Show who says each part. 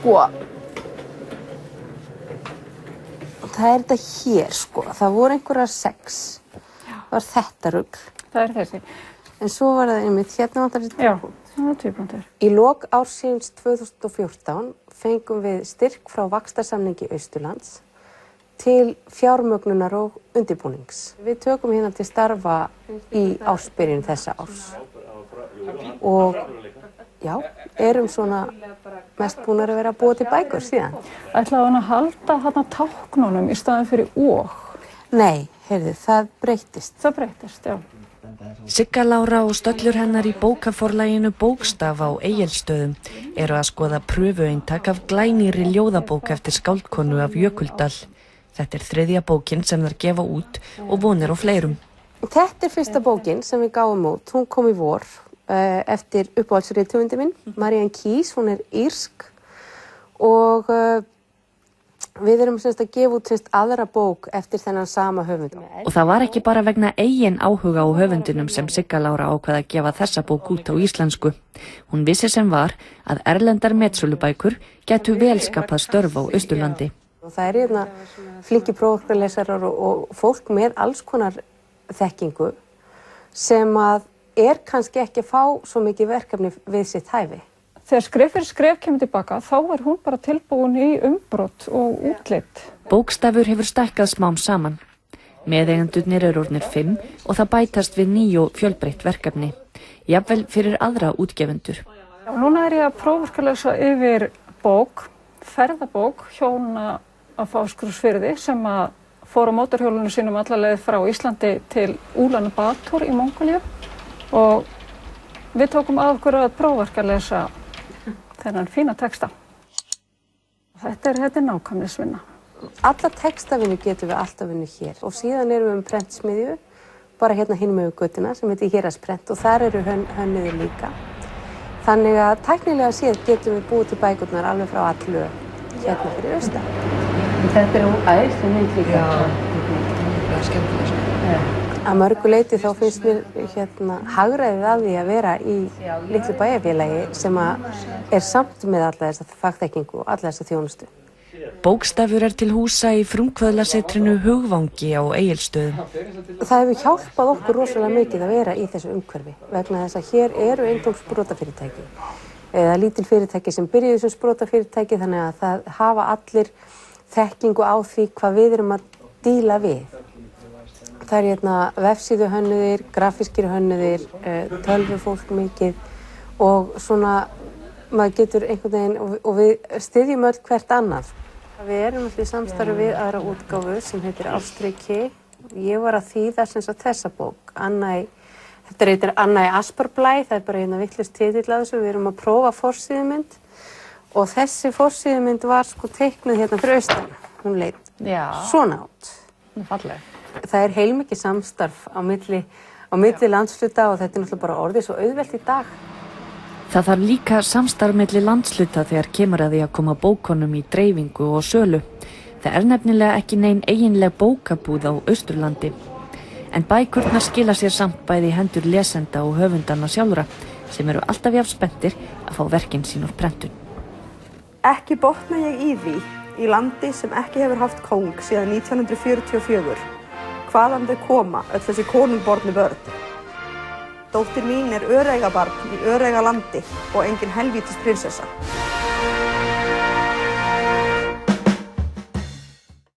Speaker 1: Sko, það þetta hér, sko. Það voru einhverjar 6. Það var þetta rugl.
Speaker 2: Það þessi.
Speaker 1: En svo var það einmitt, hérna vantar þessi 2 punkt.
Speaker 2: Já, það var 2 punktur.
Speaker 1: Í lok ársins 2014 fengum við styrk frá vaxtarsamningi Austurlands til fjármögnunar og undirbúnings. Við tökum hérna til starfa í ársbyrjun þessa árs. Og já, erum svona mest búin að vera að búa til bækur síðan.
Speaker 2: Ætlaði hann að halda þarna táknunum í staðinn fyrir og?
Speaker 1: Nei, heyrðu, það breyttist.
Speaker 2: Það breyttist, já.
Speaker 3: Sigga Lára og stöllur hennar í bókaforlaginu Bókstaf á Egilsstöðum eru að skoða pröfueintak af glænýrri ljóðabók eftir skáldkonu af Jökuldal. Þetta 3. bókin sem þær gefa út og vonir á fleirum.
Speaker 1: Þetta fyrsta bókin sem við gáum út. Hún kom í vor eftir uppáhaldsrithöfundi minn, Marianne Keyes, hún írsk og við erum að gefa út aðra bók eftir þennan sama höfund.
Speaker 3: Og það var ekki bara vegna eigin áhuga á höfundinum sem Sigga Lára ákvað að gefa þessa bók út á íslensku. Hún vissi sem var að erlendar metsölubækur gætu vel skapað störf á Austurlandi.
Speaker 1: Og það hérna flinki prófarkalesarar og fólk með alls konar þekkingu sem að kannski ekki að fá svo mikið verkefni við sitt hæfi.
Speaker 2: Þegar skref fyrir skref kemur tilbaka, þá hún bara tilbúin í umbrot og útlit.
Speaker 3: Bókstafur hefur stækkað smám saman. Meðeigendurnir eru orðnir 5 og það bætast við 9 fjölbreytt verkefni, jafnvel fyrir aðra útgefendur.
Speaker 2: Núna ég að prófarkalesa yfir bók, ferðabók, hjóna á Fáskrúðsfirði sem að fór á mótorhjólinu sínum alla leið frá Íslandi til Úlan-Bator í Mongólíu og við tókum að okkur að prófarkalesa þennan fína texta. Þetta er nákvæmnisvinna.
Speaker 1: Alla textavinnu getum við alltaf vinnu hér og síðan erum við prentsmiðju, bara hérna hinum með götuna sem heitir Héraðsprent og þar eru hönnuðir líka. Þannig að tæknilega séð getum við búið til bækurnar alveg frá allu hérna fyrir austan. Þetta æðislega mynd líka.
Speaker 4: Já, það er skemmtilega.
Speaker 1: Að mörgu leyti þá finnst mér hagræðið af því að vera í litlu bæjarfélagi sem samt með alla þessa fagþekkingu og alla þessa þjónustu.
Speaker 3: Bókstafur til húsa í frumkvöðlasetrinu Hugvangi á Egilsstöðum.
Speaker 1: Það hefur hjálpað okkur rosalega mikið að vera í þessu umhverfi vegna þess að hér eru eingöngu sprotafyrirtæki eða lítil fyrirtæki sem byrjuðu sem sprotafyrirtæki þannig að það hafa allir þekkingu á því hvað við erum að díla við. Það hérna vefsíðuhönnuðir, grafískir hönnuðir, tölvufólk mikið og svona maður getur einhvern veginn og við styðjum öll hvert annað. Við erum alltaf í samstarfi við aðra útgáfu sem heitir Ástriki. Ég var að þýða þessa bók. Þetta heitir Anna í Aspurblæ, það bara hérna vitlaus titill að þessu. Við erum að prófa forsíðumynd og þessi forsíðumynd var teiknuð hérna fyrir austan. Hún leit svona út.
Speaker 2: Falleg.
Speaker 1: Það heilmikið samstarf á milli landshluta og þetta náttúrulega bara orðið svo auðvelt í dag.
Speaker 3: Það þarf líka samstarf milli landshluta þegar kemur að því að koma bókunum í dreifingu og sölu. Það nefnilega ekki nein eiginleg bókabúð á Austurlandi. En bækurnar skila sér samt bæði í hendur lesenda og höfundanna sjálfra sem eru alltaf jafn spenntir að fá verkin sín úr prentun.
Speaker 5: Ekki botna ég í því í landi sem ekki hefur haft kóng síðan 1944. Hvaðan þau koma, öll þessi konungbornu börn. Dóttir mín öreigabarn í öreigalandi og engin helvítis prinsessa.